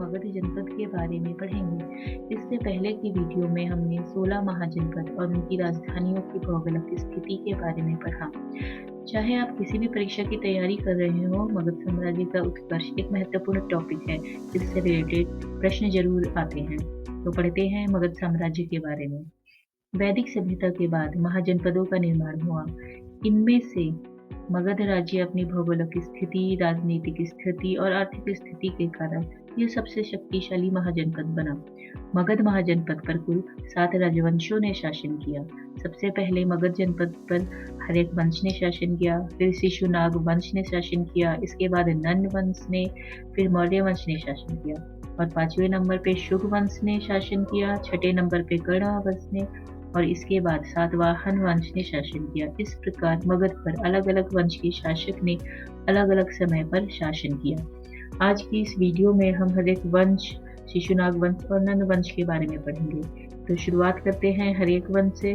मगध जनपद के बारे में पढ़ेंगे। इससे पहले की वीडियो में हमने 16 महाजनपद और उनकी राजधानियों की भौगोलिक स्थिति के बारे में पढ़ा। चाहे आप किसी भी परीक्षा की तैयारी कर रहे हो, मगध साम्राज्य का उत्कर्ष एक महत्वपूर्ण टॉपिक है जिससे रिलेटेड प्रश्न जरूर आते हैं। तो पढ़ते हैं मगध साम्राज्य के बारे में। वैदिक सभ्यता के बाद महाजनपदों का निर्माण हुआ। इनमें से मगध राज्य अपनी भौगोलिक स्थिति, राजनीतिक स्थिति और आर्थिक स्थिति के कारण यह सबसे शक्तिशाली महाजनपद बना। मगध महाजनपद पर कुल 7 राजवंशों ने शासन किया। सबसे पहले मगध जनपद पर हर्यक वंश ने शासन किया, फिर शिशुनाग वंश ने शासन किया, इसके बाद नंद वंश ने, फिर मौर्य वंश ने शासन किया और 5वें नंबर पे शुग वंश ने शासन किया, 6ठे नंबर पे गणा वंश ने और इसके बाद सातवाहन वंश ने शासन किया। इस प्रकार मगध पर अलग अलग वंश के शासक ने अलग अलग समय पर शासन किया। आज की इस वीडियो में हम हर्यक वंश, शिशुनाग वंश और नंद वंश के बारे में पढ़ेंगे। तो शुरुआत करते हैं हर्यक वंश से।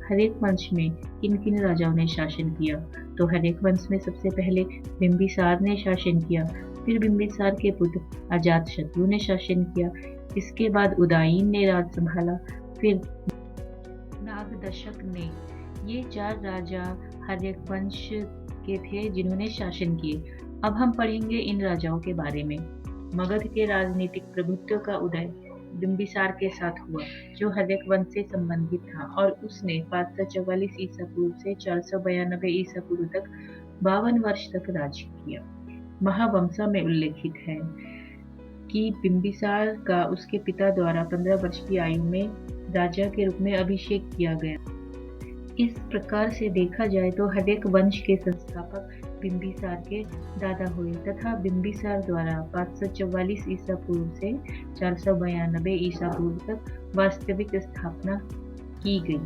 हर्यक वंश में किन किन राजाओं ने शासन किया? तो हर्यक वंश में सबसे पहले बिंबिसार ने शासन किया, फिर बिंबिसार के पुत्र अजातशत्रु ने शासन किया, इसके बाद उदयीन ने राज संभाला, फिर नागदशक ने। ये 4 राजा हर्यक वंश के थे जिन्होंने शासन किए। अब हम पढ़ेंगे इन राजाओं के बारे में। मगध के राजनीतिक प्रभुत्व का उदय बिंबिसार के साथ हुआ, जो हर्यक वंश से संबंधित था और उसने 544 ईसा पूर्व से 492 ईसा पूर्व तक 52 वर्ष तक राज्य किया। महावंशा में उल्लेखित है कि बिंबिसार का उसके पिता द्वारा 15 वर्ष की आयु में राजा के रूप में अभिषेक किया गया। इस प्रकार से देखा जाए तो हर्यक वंश के संस्थापक बिंबिसार के दादा हुए तथा बिंबिसार द्वारा 544 ईसा पूर्व से 492 ईसा पूर्व तक वास्तविक स्थापना की गई।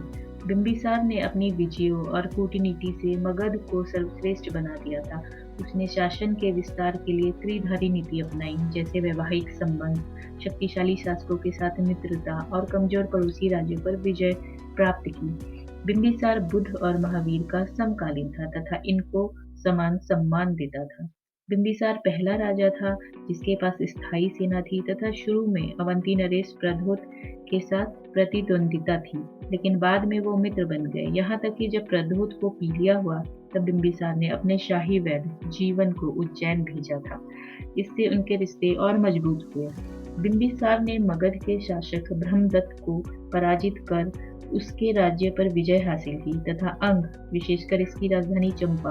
बिंबिसार ने अपनी विजयों और कूटनीति से मगध को सर्वश्रेष्ठ बना दिया था। उसने शासन के विस्तार के लिए त्रिधारी नीति अपनाई, जैसे वैवाहिक संबंध, शक्तिशाली शासकों के साथ मित्रता और कमजोर पड़ोसी राज्यों पर विजय प्राप्त की। बिंबिसार बुद्ध और महावीर का समकालीन था तथा इनको समान सम्मान देता था। बिंबिसार पहला राजा था जिसके पास स्थायी सेना थी तथा शुरू में अवंती नरेश प्रद्योत के साथ प्रतिद्वंदिता थी, लेकिन बाद में वो मित्र बन गए। यहाँ तक कि जब प्रद्योत को पीलिया हुआ तब बिंबिसार ने अपने शाही वैद्य जीवन को उज्जैन भेजा था। इससे उनके रिश्ते और मजबूत हुए। बिंबिसार ने मगध के शासक ब्रह्मदत्त को पराजित कर उसके राज्य पर विजय हासिल की तथा अंग, विशेषकर इसकी राजधानी चंपा,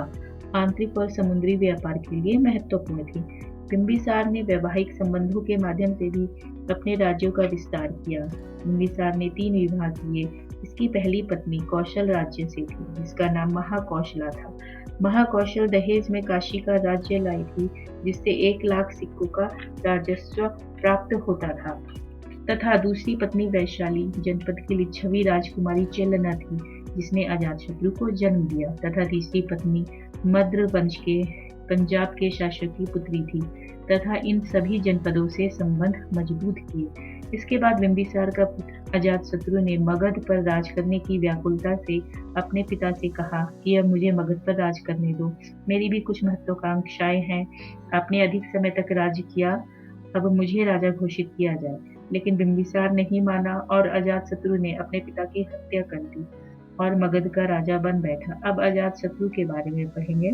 आंतरिक और समुद्री व्यापार के लिए महत्वपूर्ण थी। बिंबिसार ने वैवाहिक संबंधों के माध्यम से भी अपने राज्यों का विस्तार किया। बिंबिसार ने 3 विवाह किए। इसकी पहली पत्नी कौशल राज्य से थी, जिसका नाम महाकौशला था। महाकौशल दहेज में काशी का राज्य लाई थी, जिससे 1 लाख सिक्कों का राजस्व प्राप्त होता था, तथा दूसरी पत्नी वैशाली जनपद की लिच्छवी राजकुमारी चेलना थी, जिसने अजातशत्रु को जन्म दिया, तथा तीसरी पत्नी मद्र वंश के पंजाब के शासक की पुत्री थी, तथा इन सभी जनपदों से संबंध मजबूत किए। इसके बाद बिंबिसार का पुत्र अजातशत्रु ने मगध पर राज करने की व्याकुलता से अपने पिता से कहा कि अब मुझे मगध पर राज करने दो, मेरी भी कुछ महत्वाकांक्षाएं हैं। आपने अधिक समय तक राज्य किया, अब मुझे राजा घोषित किया जाए। लेकिन बिंबिसार नहीं माना और अजातशत्रु ने अपने पिता की हत्या कर दी और मगध का राजा बन बैठा। अब अजातशत्रु के बारे में पढ़ेंगे।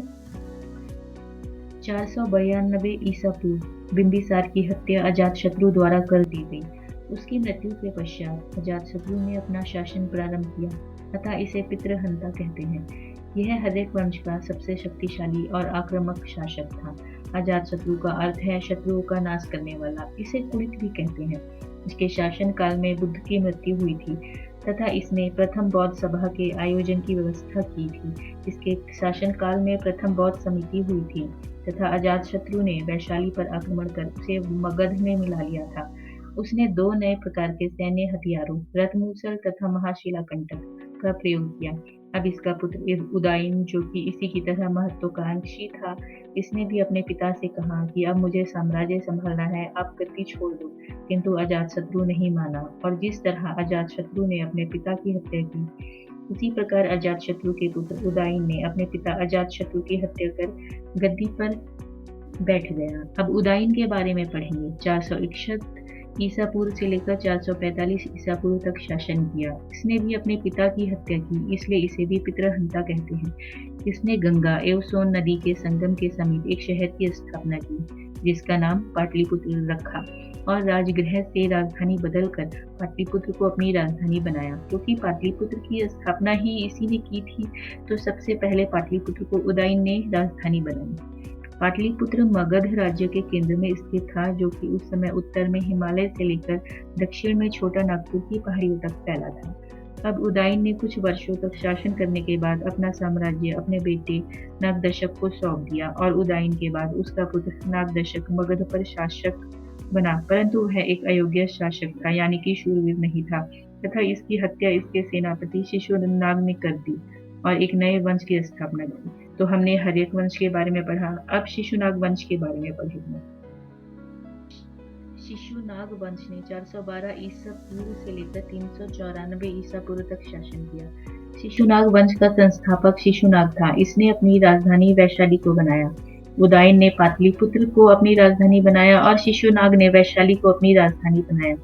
492 ईसा पूर्व बिंबिसार की हत्या अजातशत्रु द्वारा कर दी गई। उसकी मृत्यु के पश्चात अजातशत्रु ने अपना शासन प्रारंभ किया, अतः इसे पितृहंता कहते हैं। यह हर्यक वंश का सबसे शक्तिशाली और आक्रामक शासक था। अजातशत्रु का अर्थ है शत्रुओं का नाश करने वाला। इसे कुलिक भी कहते हैं। इसके शासन काल में बुद्ध की मृत्यु हुई थी तथा इसने प्रथम बौद्ध सभा के आयोजन की व्यवस्था की थी। इसके शासन काल में प्रथम बौद्ध समिति हुई थी तथा अजातशत्रु ने वैशाली पर आक्रमण कर उसे मगध में मिला लिया था। उसने 2 नए प्रकार के सैन्य हथियारों, रथमूसल तथा महाशिलाकंटक का प्रयोग किया। अब इसका पुत्र उदयीन, जो कि इसी की तरह महत्वाकांक्षी था, इसने भी अपने पिता से कहा कि अब मुझे साम्राज्य संभालना है, आप गद्दी छोड़ दो। किंतु अजातशत्रु नहीं माना और जिस तरह अजातशत्रु ने अपने पिता की हत्या की, उसी प्रकार अजातशत्रु के पुत्र उदयीन ने अपने पिता अजातशत्रु की हत्या कर गद्दी पर बैठ गया। अब उदाइन के बारे में पढ़ेंगे। 461 ईसा पूर्व से लेकर 445 ईसा पूर्व तक शासन किया। इसने भी अपने पिता की हत्या की, इसलिए इसे भी पितृहंता कहते हैं। इसने गंगा एवं सोन नदी के संगम के समीप एक शहर की स्थापना की, जिसका नाम पाटलिपुत्र रखा, और राजगृह से राजधानी बदलकर पाटलिपुत्र को अपनी राजधानी बनाया। क्योंकि पाटलिपुत्र की स्थापना ही इसी ने की थी, तो सबसे पहले पाटलिपुत्र को उदयन ने राजधानी बनाई। पाटलिपुत्र मगध राज्य के केंद्र में स्थित था, जो कि उस समय उत्तर में हिमालय से लेकर दक्षिण में छोटा नागपुर की पहाड़ियों तक फैला था। अब उदयन ने कुछ वर्षों तक शासन करने के बाद अपना साम्राज्य अपने बेटे नागदशक को सौंप दिया, और उदयन के बाद उसका पुत्र नागदशक मगध पर शासक बना, परंतु वह एक अयोग्य शासक था, यानी कि शूरवीर नहीं था, तथा इसकी हत्या इसके सेनापति शिशुनाग ने कर दी और एक नए वंश की स्थापना की। तो हमने हर्यक वंश के बारे में पढ़ा, अब शिशुनाग वंश के बारे में पढ़ेंगे। शिशुनाग वंश ने 412 ईसा पूर्व से लेकर 394 ईसा पूर्व तक शासन किया। शिशुनाग वंश का संस्थापक शिशुनाग था। इसने अपनी राजधानी वैशाली को बनाया। उदयन ने पाटलिपुत्र को अपनी राजधानी बनाया और शिशुनाग ने वैशाली को अपनी राजधानी बनाया।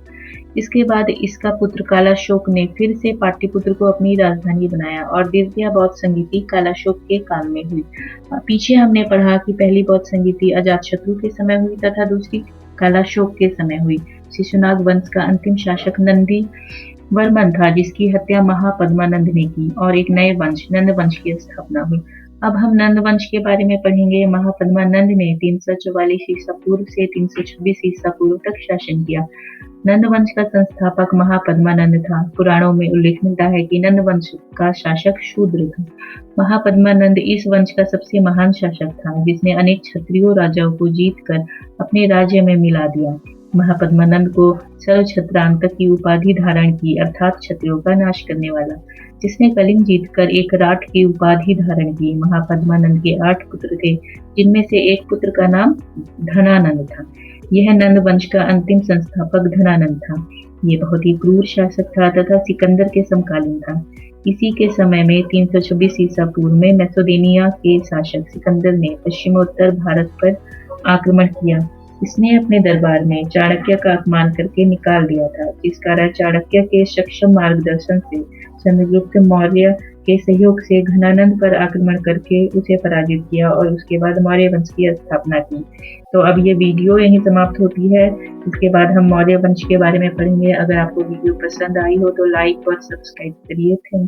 इसके बाद इसका पुत्र कालाशोक ने फिर से पाटलिपुत्र को अपनी राजधानी बनाया, और द्वितीय बौद्ध संगीति कालाशोक के काल में हुई। पीछे हमने पढ़ा कि पहली बौद्ध संगीति अजातशत्रु के समय हुई तथा दूसरी कालाशोक के समय हुई। शिशुनाग वंश का अंतिम शासक नंदी वर्मन था, जिसकी हत्या महापद्मानंद ने की, और एक नए वंश नंद वंश की स्थापना हुई। अब हम नंद वंश के बारे में पढ़ेंगे। महापद्मानंद ने 344 ईसा पूर्व से 326 ईसा पूर्व तक शासन किया। नंद वंश का संस्थापक महापद्मानंद था। पुराणों में उल्लेख मिलता है कि नंद वंश का शासक शूद्र था। महापद्मानंद इस वंश का सबसे महान शासक था, जिसने अनेक क्षत्रियो राजाओं को जीतकर अपने राज्य में मिला दिया। महापद्मानंद को सर्वक्षत्रांतक की उपाधि धारण की, अर्थात क्षत्रियों का नाश करने वाला, जिसने कलिंग जीतकर एक राठ की उपाधि धारण की। महापद्मानंद के 8 पुत्र थे, जिनमें से एक पुत्र का नाम धनानंद था। यह नंद वंश का अंतिम संस्थापक धनानंद था। ये बहुत ही क्रूर शासक था तथा सिकंदर के समकालीन था। इसी के समय में 326 ईसा पूर्व में मैसेडोनिया के शासक सिकंदर ने पश्चिमोत्तर भारत पर आक्रमण किया। इसने अपने दरबार में चाणक्य का अपमान करके निकाल दिया था, जिस कारण चाणक्य के सक्षम मार्गदर्शन से चंद्रगुप्त मौर्य के सहयोग से घनानंद पर आक्रमण करके उसे पराजित किया और उसके बाद मौर्य वंश की स्थापना की। तो अब ये वीडियो यहीं समाप्त होती है। इसके बाद हम मौर्य वंश के बारे में पढ़ेंगे। अगर आपको वीडियो पसंद आई हो तो लाइक और सब्सक्राइब करिए। Thank you.